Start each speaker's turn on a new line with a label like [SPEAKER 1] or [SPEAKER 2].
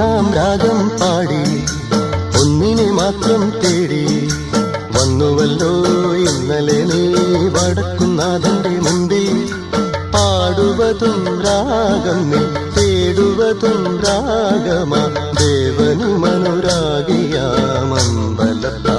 [SPEAKER 1] ഒന്നാം രാഗം പാടി ഒന്നിനെ മാത്രം തേടി വന്നുവല്ലോ ഇന്നലെ നീ വടക്കുന്നാഥന്റെ മുമ്പിൽ പാടുവതും രാഗം നീ തേടുവതും രാഗമാ ദേവനുമനുരാഗിയാമമ്പലത്താ